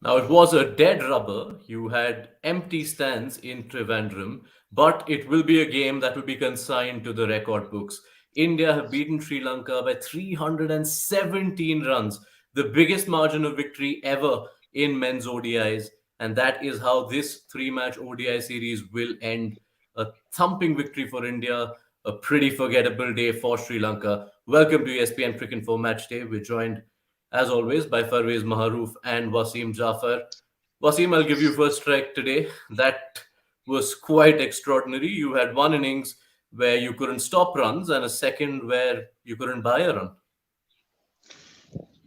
Now, it was a dead rubber. You had empty stands in Trivandrum, but it will be a game that will be consigned to the record books. India have beaten Sri Lanka by 317 runs, the biggest margin of victory ever in men's ODIs. And that is how this three-match ODI series will end. A thumping victory for India, a pretty forgettable day for Sri Lanka. Welcome to ESPN Cricket for Match Day. We're joined as always, by Farveez, Maharoof, and Wasim Jaffer. Wasim, I'll give you first strike today. That was quite extraordinary. You had one innings where you couldn't stop runs and a second where you couldn't buy a run.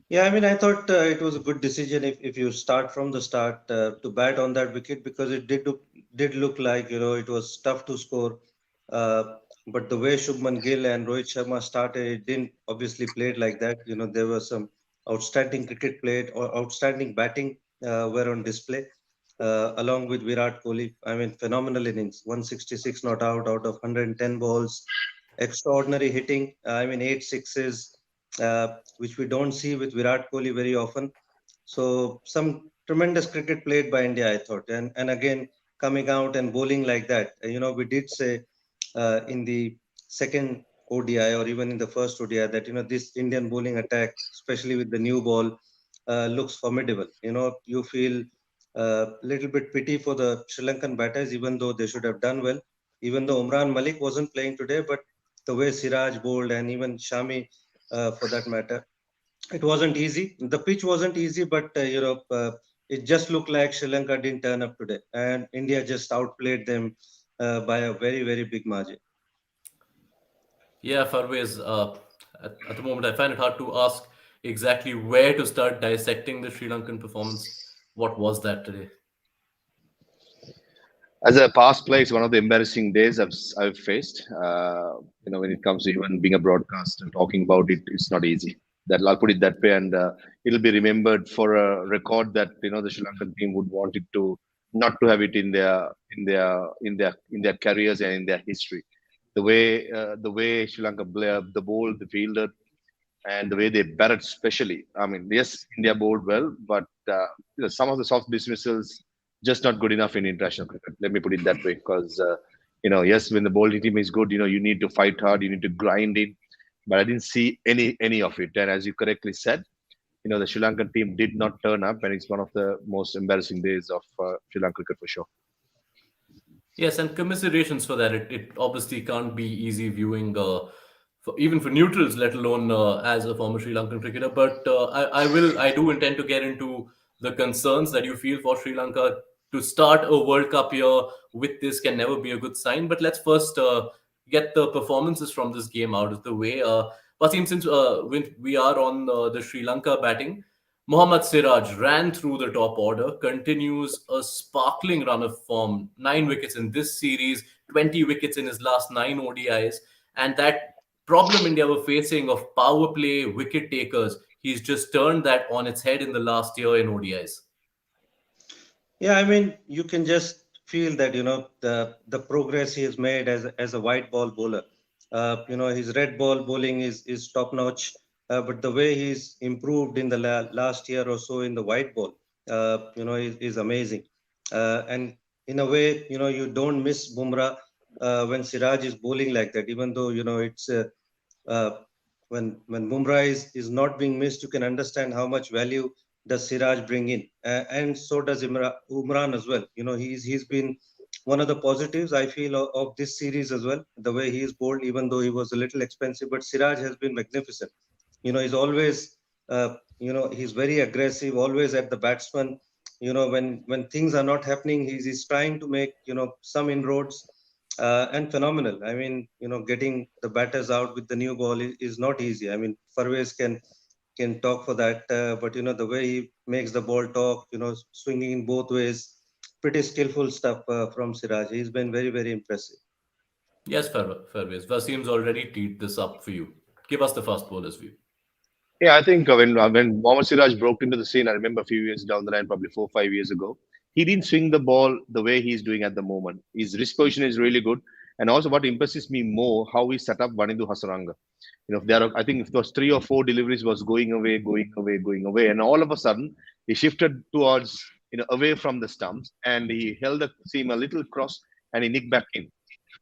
Yeah, I mean, I thought it was a good decision if you start from the start to bat on that wicket because it did look like it was tough to score. Uh, but the way Shubman Gill and Rohit Sharma started, it didn't obviously play it like that. There was some outstanding cricket played or outstanding batting were on display along with Virat Kohli. I mean, phenomenal innings, 166 not out of 110 balls, extraordinary hitting. I mean, eight sixes, which we don't see with Virat Kohli very often. So some tremendous cricket played by India, I thought, and again coming out and bowling like that. We did say in the second ODI or even in the first ODI that this Indian bowling attack, especially with the new ball, looks formidable. You feel a little bit pity for the Sri Lankan batters, even though they should have done well. Even though Umran Malik wasn't playing today, but the way Siraj bowled and even Shami, for that matter, it wasn't easy. The pitch wasn't easy, but it just looked like Sri Lanka didn't turn up today, and India just outplayed them by a very, very big margin. Yeah, Farvez, at the moment I find it hard to ask exactly where to start dissecting the Sri Lankan performance. What was that today? As a past player, it's one of the embarrassing days I've faced. When it comes to even being a broadcaster, talking about it, it's not easy. That I'll put it that way, and it'll be remembered for a record that the Sri Lankan team would want it to not to have it in their careers and in their history. The way Sri Lanka played, the ball, the fielder, and the way they batted, especially. I mean, yes, India bowled well, but some of the soft dismissals just not good enough in international cricket. Let me put it that way, because yes, when the bowling team is good, you need to fight hard, you need to grind in. But I didn't see any of it. And as you correctly said, the Sri Lankan team did not turn up, and it's one of the most embarrassing days of Sri Lankan cricket for sure. Yes, and commiserations for that. It obviously can't be easy viewing, even for neutrals, let alone as a former Sri Lankan cricketer. But I do intend to get into the concerns that you feel for Sri Lanka to start a World Cup year with this can never be a good sign. But let's first get the performances from this game out of the way. Wasim, since when we are on the Sri Lanka batting, Mohammad Siraj ran through the top order, continues a sparkling run of form, 9 wickets in this series, 20 wickets in his last 9 ODIs, and that problem India were facing of power play wicket takers, he's just turned that on its head in the last year in ODIs. Yeah, I mean, you can just feel that the progress he has made as a white ball bowler. His red ball bowling is top notch, but the way he's improved in the last year or so in the white ball, is amazing. And in a way, you don't miss Bumrah when Siraj is bowling like that. Even though it's uh, when Bumrah is not being missed, you can understand how much value does Siraj bring in, and so does Umran as well. He's been one of the positives I feel of this series as well. The way he is bowled, even though he was a little expensive, but Siraj has been magnificent. He's always he's very aggressive, always at the batsman. When things are not happening, he's trying to make some inroads, and phenomenal. I mean, getting the batters out with the new ball is not easy. I mean, Farveez can talk for that, but the way he makes the ball talk, swinging in both ways, pretty skillful stuff from Siraj. He's been very, very impressive. Yes, Farvez. Wasim's already teed this up for you. Give us the fast bowler's view. Yeah, I think when Mohammad Siraj broke into the scene, I remember a few years down the line, probably 4 or 5 years ago, he didn't swing the ball the way he's doing at the moment. His wrist position is really good, and also what impresses me more how he set up Vanindu Hasaranga. If there are, I think if those 3 or 4 deliveries was going away, and all of a sudden He shifted towards, away from the stumps, and he held the seam a little cross, and he nicked back in.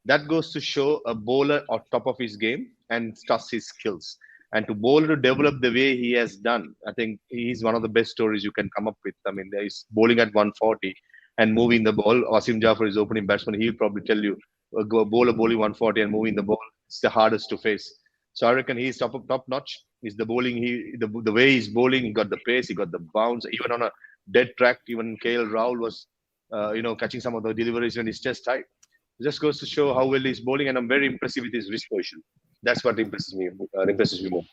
That goes to show a bowler on top of his game and trust his skills. And to bowler to develop the way he has done, I think he's one of the best stories you can come up with. I mean, he's bowling at 140 and moving the ball. Wasim Jaffer is opening batsman. He'll probably tell you, go bowler bowling 140 and moving the ball, it's the hardest to face. So I reckon he's top notch. Is the bowling the way he's bowling? He got the pace, he got the bounce. Even on a dead track, even KL Rahul was, catching some of the deliveries when his chest tight. It just goes to show how well he's bowling, and I'm very impressed with his wrist position. That's what impresses me more.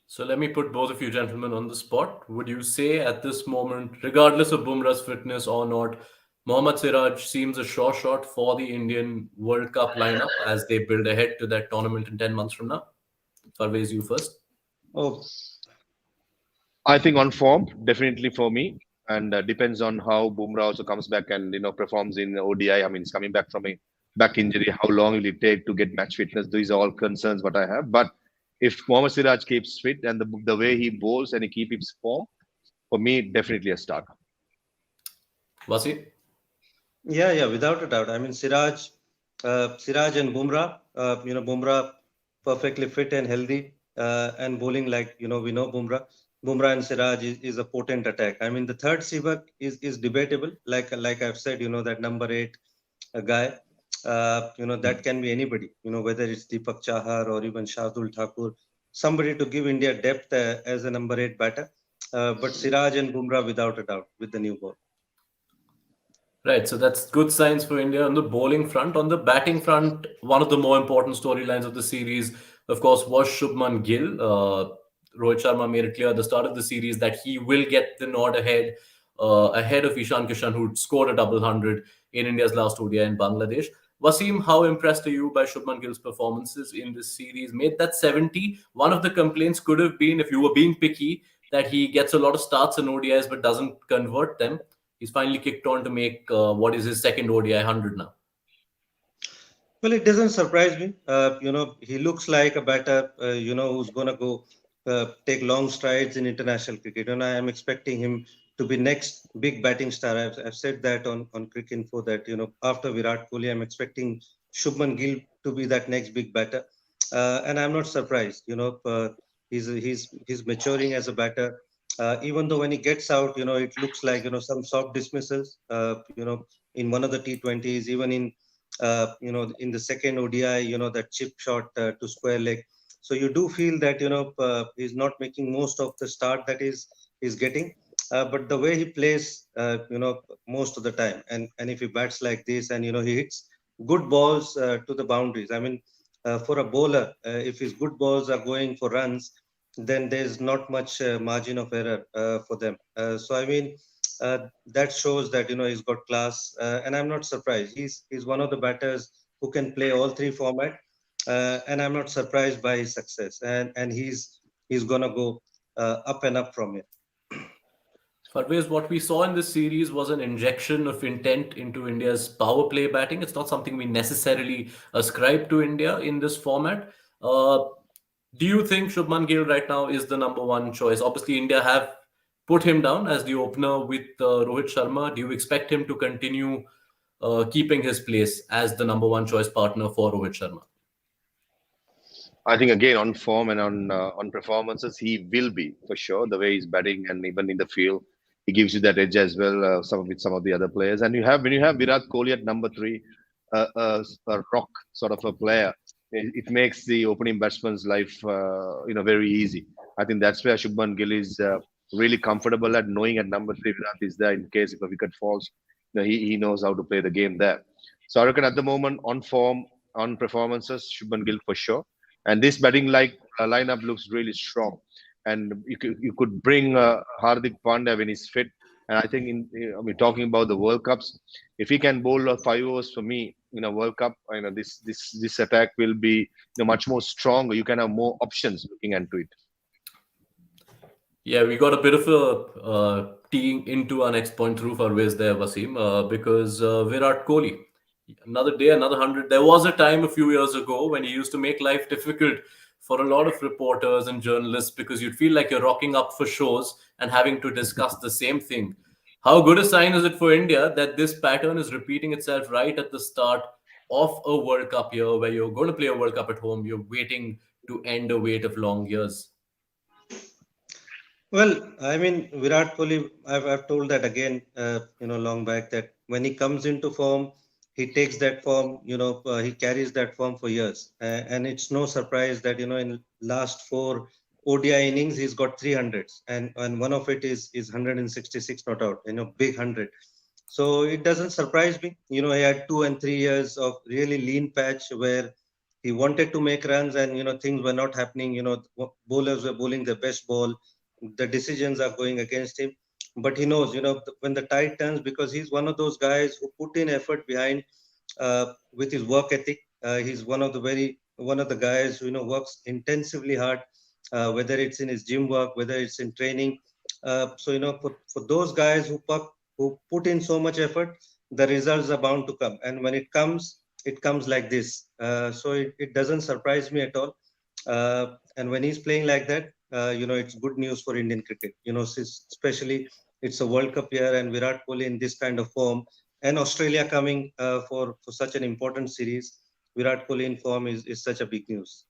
So let me put both of you gentlemen on the spot. Would you say at this moment, regardless of Bumrah's fitness or not, Mohammad Siraj seems a sure shot for the Indian World Cup lineup as they build ahead to that tournament in 10 months from now? Farveez, you first. Oh, I think on form, definitely for me, and depends on how Bumrah also comes back and performs in ODI. I mean, he's coming back from a back injury. How long will it take to get match fitness? These are all concerns what I have. But if Mohammad Siraj keeps fit and the way he bowls and he keeps his form, for me, definitely a start. Wasi? yeah, yeah, without a doubt. I mean, Siraj and Bumrah, Bumrah perfectly fit and healthy, and bowling like, we know Bumrah and Siraj is a potent attack. I mean, the third Sivak is debatable. Like I've said, that number eight guy, that can be anybody, whether it's Deepak Chahar or even Shardul Thakur, somebody to give India depth as a number eight batter. But Siraj and Bumrah, without a doubt, with the new ball. Right, so that's good signs for India on the bowling front. On the batting front, one of the more important storylines of the series, of course, was Shubman Gill. Rohit Sharma made it clear at the start of the series that he will get the nod ahead of Ishan Kishan, who scored a double hundred in India's last ODI in Bangladesh. Wasim, how impressed are you by Shubman Gill's performances in this series? Made that 70. One of the complaints could have been, if you were being picky, that he gets a lot of starts in ODIs but doesn't convert them. He's finally kicked on to make what is his second ODI 100 now. Well, it doesn't surprise me. He looks like a batter, who's going to go take long strides in international cricket. And I am expecting him to be next big batting star. I've said that on Cricket Info that, after Virat Kohli, I'm expecting Shubman Gill to be that next big batter. And I'm not surprised. He's maturing as a batter. Even though when he gets out, it looks like, some soft dismissals, in one of the T20s, even in the second ODI, that chip shot to square leg. So you do feel that, he's not making most of the start that he's getting. But the way he plays, most of the time, and if he bats like this and, he hits good balls to the boundaries. I mean, for a bowler, if his good balls are going for runs, then there's not much margin of error for them. So I mean, that shows that he's got class, and I'm not surprised. He's one of the batters who can play all three format, and I'm not surprised by his success. And he's gonna go up and up from here. Farvez, what we saw in this series was an injection of intent into India's power play batting. It's not something we necessarily ascribe to India in this format. Uh, do you think Shubman Gill right now is the number one choice? Obviously, India have put him down as the opener with Rohit Sharma. Do you expect him to continue keeping his place as the number one choice partner for Rohit Sharma? I think again on form and on performances, he will be for sure. The way he's batting and even in the field, he gives you that edge as well. Some of the other players, and when you have Virat Kohli at number three, a rock sort of a player, it makes the opening batsman's life very easy. I think that's where Shubman Gill is really comfortable at knowing at number three Virat is there in case if a wicket falls. He knows how to play the game there. So I reckon at the moment on form, on performances, Shubman Gill for sure. And this batting lineup looks really strong. And you could bring Hardik Pandya when he's fit. And I think talking about the World Cups, if he can bowl 5 overs for me in a World Cup, this attack will be much more stronger. You can have more options looking into it. Yeah, we got a bit of a teeing into our next point through Farvez there, Wasim, because Virat Kohli, another day, another 100. There was a time a few years ago when he used to make life difficult for a lot of reporters and journalists because you'd feel like you're rocking up for shows and having to discuss the same thing. How good a sign is it for India that this pattern is repeating itself right at the start of a World Cup year where you're going to play a World Cup at home, you're waiting to end a wait of long years? Well, I mean, Virat Kohli, I've told that again, long back that when he comes into form, he takes that form, he carries that form for years. And it's no surprise that, in last four ODI innings, he's got 300s and one of it is 166 not out, big 100. So it doesn't surprise me. He had 2 and 3 years of really lean patch where he wanted to make runs and, things were not happening. Bowlers were bowling their best ball, the decisions are going against him, but he knows, when the tide turns, because he's one of those guys who put in effort behind, with his work ethic. He's one of the guys who, works intensively hard, whether it's in his gym work, whether it's in training. So, for those guys who put in so much effort, the results are bound to come, and when it comes like this. So it doesn't surprise me at all. And when he's playing like that, it's good news for Indian cricket. Especially it's a World Cup year and Virat Kohli in this kind of form, and Australia coming for such an important series. Virat Kohli in form is such a big news.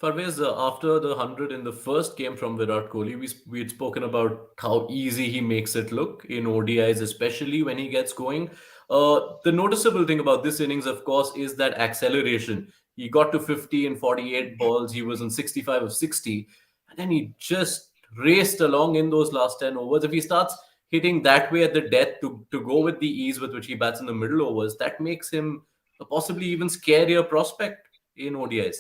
Farvez, after the 100 in the first game from Virat Kohli, we had spoken about how easy he makes it look in ODIs, especially when he gets going. The noticeable thing about this innings, of course, is that acceleration. He got to 50 in 48 balls, he was on 65 of 60, and then he just raced along in those last 10 overs. If he starts hitting that way at the death to go with the ease with which he bats in the middle overs, that makes him a possibly even scarier prospect in ODIs.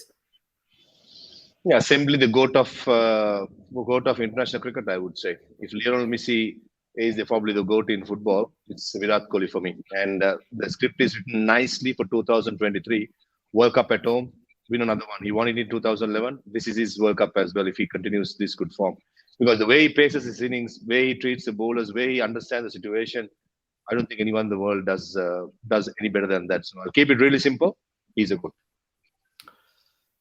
Yeah, simply the goat of international cricket, I would say. If Lionel Messi is probably the goat in football, it's Virat Kohli for me. And the script is written nicely for 2023 World Cup at home. Win another one. He won it in 2011. This is his World Cup as well if he continues this good form. Because the way he paces his innings, way he treats the bowlers, way he understands the situation, I don't think anyone in the world does any better than that. So I'll keep it really simple. He's a good.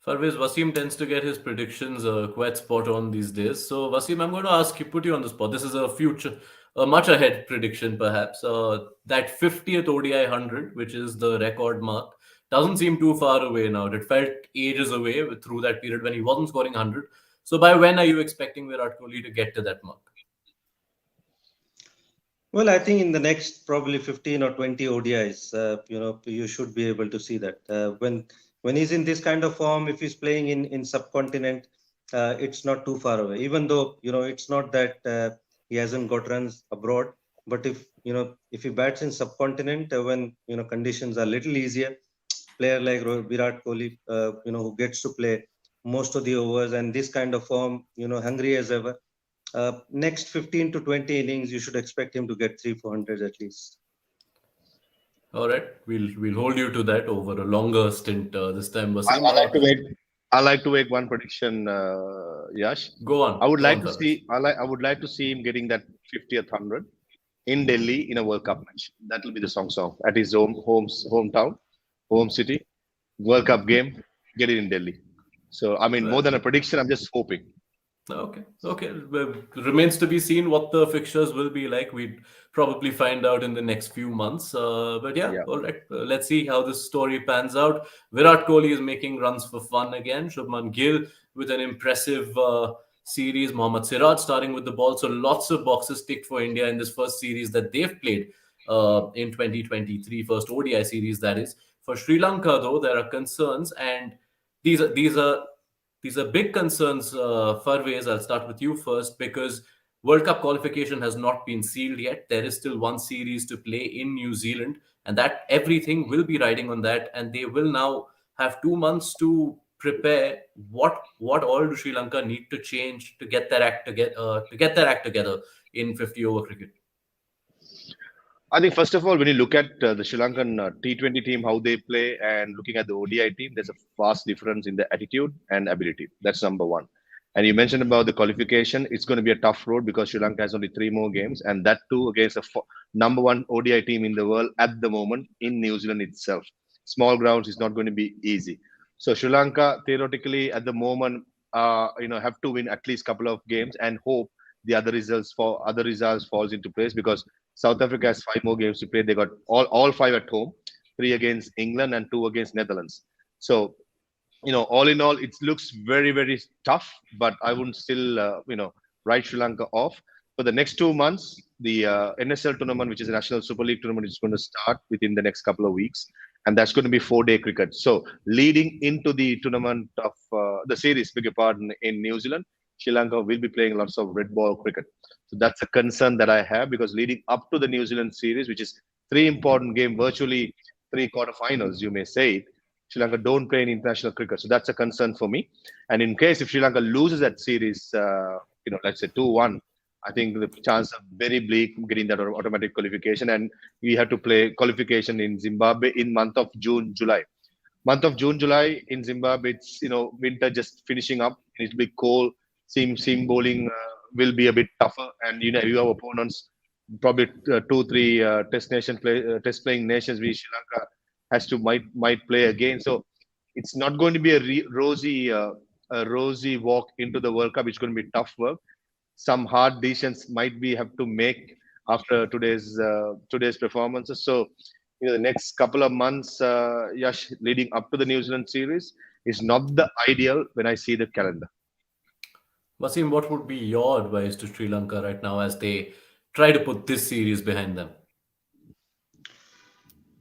Farvez, Wasim tends to get his predictions quite spot on these days. So, Wasim, I'm going to ask you, put you on the spot. This is a much ahead prediction, perhaps. That 50th ODI 100, which is the record mark, doesn't seem too far away now. It felt ages away through that period when he wasn't scoring 100. So, by when are you expecting Virat Kohli to get to that mark? Well, I think in the next probably 15 or 20 ODIs, you should be able to see that. When he's in this kind of form, if he's playing in subcontinent, it's not too far away. Even though, it's not that he hasn't got runs abroad, but if he bats in subcontinent, when, conditions are little easier, player like Virat Kohli, who gets to play most of the overs and this kind of form, hungry as ever, next 15 to 20 innings, you should expect him to get 300-400 at least. All right, we'll hold you to that over a longer stint this time, I, Wasim. I like to make I like to make one prediction, Yash. Go on, Farvez. I would like to see him getting that 50th 100 in Delhi in a World Cup match. That will be the song at his hometown, home city, World Cup game. Get it in Delhi. So I mean, more Right. than a prediction, I'm just hoping. Okay, okay. Well, remains to be seen what the fixtures will be like. We'd probably find out in the next few months. But yeah, Yeah. all right. Let's see how this story pans out. Virat Kohli is making runs for fun again. Shubman Gill with an impressive series. Mohammad Siraj starting with the ball. So lots of boxes ticked for India in this first series that they've played in 2023, first ODI series that is. For Sri Lanka, though, there are concerns, and these are big concerns, Farvez. I'll start with you first because World Cup qualification has not been sealed yet. There is still one series to play in New Zealand, and that everything will be riding on that. And they will now have 2 months to prepare. What all do Sri Lanka need to change to get their act together in 50 over cricket? I think first of all, when you look at the Sri Lankan T20 team, how they play, and looking at the ODI team, there's a vast difference in the attitude and ability. That's number one. And you mentioned about the qualification. It's going to be a tough road because Sri Lanka has only three more games, and that too against a number one ODI team in the world at the moment in New Zealand itself. Small grounds is not going to be easy. So Sri Lanka theoretically at the moment, have to win at least couple of games and hope the other results falls into place because South Africa has five more games to play. They got all five at home, three against England and two against Netherlands. So all in all, it looks very, very tough, but I wouldn't still, write Sri Lanka off. For the next 2 months, the NSL tournament, which is a National Super League tournament, is going to start within the next couple of weeks. And that's going to be 4-day cricket. So, leading into the tournament of the series, beg your pardon, in New Zealand, Sri Lanka will be playing lots of red ball cricket. So, that's a concern that I have because leading up to the New Zealand series, which is three important games, virtually three quarterfinals, you may say, Sri Lanka don't play in international cricket. So that's a concern for me. And in case if Sri Lanka loses that series, let's say 2-1, I think the chances are very bleak getting that automatic qualification. And we have to play qualification in Zimbabwe in month of June, July. Month of June, July in Zimbabwe, it's winter just finishing up. It'll be cold. Seam bowling will be a bit tougher, and you have opponents probably two, three test playing nations. We Sri Lanka has to might play again. So it's not going to be a rosy walk into the World Cup. It's going to be tough work. Some hard decisions might be have to make after today's performances. So the next couple of months, Yash, leading up to the New Zealand series is not the ideal when I see the calendar. Wasim, what would be your advice to Sri Lanka right now as they try to put this series behind them?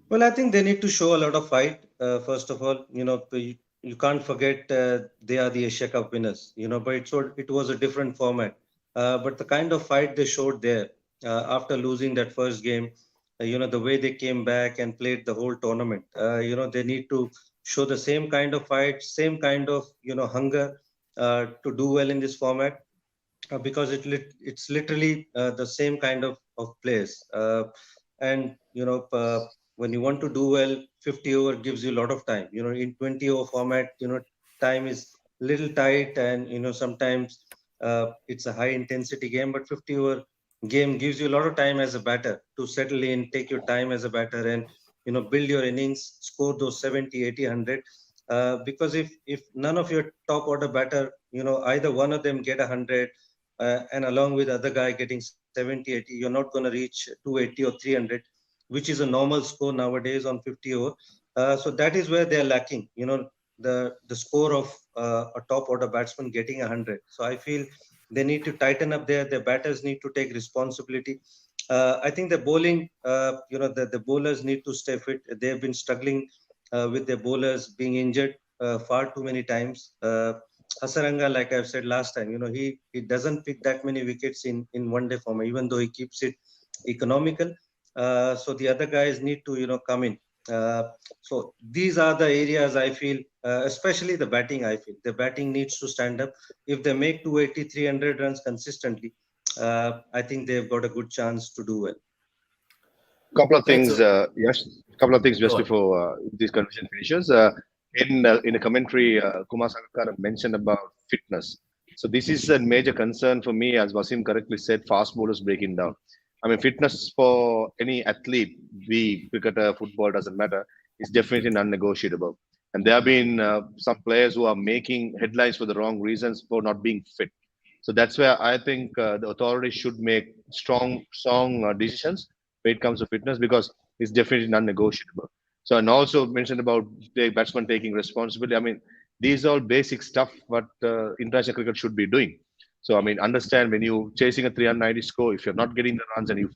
Well, I think they need to show a lot of fight. First of all, you can't forget they are the Asia Cup winners. But it was a different format. But the kind of fight they showed there after losing that first game, the way they came back and played the whole tournament. They need to show the same kind of fight, same kind of hunger to do well in this format because it's literally the same kind of players. And when you want to do well, 50 over gives you a lot of time. In 20 over format, time is little tight, and sometimes it's a high intensity game. But 50 over game gives you a lot of time as a batter to settle in, take your time as a batter, and build your innings, score those 70, 80, 100. Because if none of your top order batter, either one of them get 100 and along with other guy getting 70, 80, you're not going to reach 280 or 300, which is a normal score nowadays on 50 over. So that is where they're lacking, the score of a top order batsman getting 100. So I feel they need to tighten up there. Their batters need to take responsibility. I think the bowling, the bowlers need to stay fit. They've been struggling with their bowlers being injured far too many times. Hasaranga, like I've said last time, he doesn't pick that many wickets in one day format, even though he keeps it economical. So the other guys need to come in. Uh, so these are the areas I feel, especially the batting. I feel the batting needs to stand up. If they make 280, 300 runs consistently, I think they've got a good chance to do well. Couple of Right. things, So yes. Couple of things go just on. before this conversation finishes. In a commentary, Kumar Sangakkara mentioned about fitness. So this is a major concern for me, as Wasim correctly said. Fast bowlers breaking down. I mean, fitness for any athlete, be cricketer, football, doesn't matter, is definitely non-negotiable. And there have been some players who are making headlines for the wrong reasons for not being fit. So that's where I think the authorities should make strong decisions when it comes to fitness because it's definitely non-negotiable. So and also mentioned about the batsman taking responsibility. I mean, these are all basic stuff what international cricket should be doing. So I mean, understand when you chasing a 390 score, if you're not getting the runs and you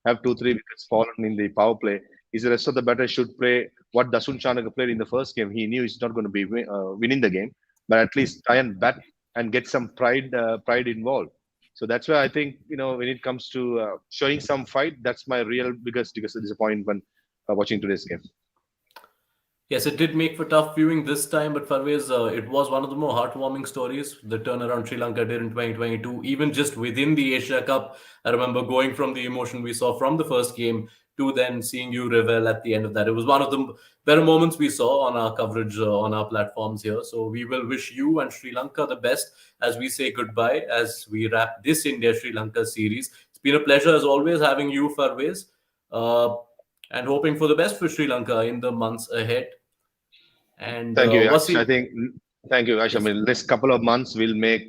have two, three wickets fallen in the power play, is the rest of the batters should play what Dasun Chanaka played in the first game. He knew he's not going to be winning the game, but at least try and bat and get some pride involved. So that's why I think when it comes to showing some fight, that's my real biggest disappointment watching today's game. Yes, it did make for tough viewing this time, but Farvez, it was one of the more heartwarming stories. The turnaround Sri Lanka did in 2022, even just within the Asia Cup. I remember going from the emotion we saw from the first game to then seeing you revel at the end of that. It was one of the better moments we saw on our coverage on our platforms here. So we will wish you and Sri Lanka the best as we say goodbye, as we wrap this India Sri Lanka series. It's been a pleasure as always having you, Farvez, uh, and hoping for the best for Sri Lanka in the months ahead. And Thank you, Yash. I Wasim, think, thank you, Yash. I yes, mean, next couple of months will make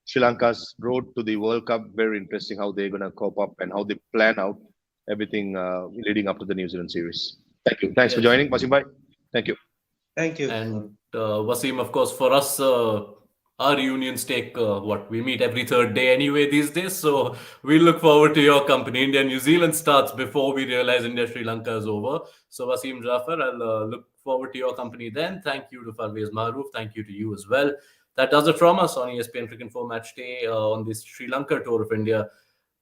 Sri Lanka's road to the World Cup very interesting. How they're going to cope up and how they plan out everything leading up to the New Zealand series. Thank you. Thanks for yes. joining, Wasim bhai. Thank you. Thank you. And Wasim, of course, for us, our reunions take what we meet every third day anyway these days. So we look forward to your company. India New Zealand starts before we realize India Sri Lanka is over. So Wasim Jaffer, I'll look forward to your company then. Thank you to Farveez Maharoof. Thank you to you as well. That does it from us on ESPN Cricket 4 Match Day on this Sri Lanka tour of India.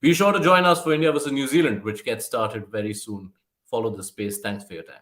Be sure to join us for India versus New Zealand, which gets started very soon. Follow the space. Thanks for your time.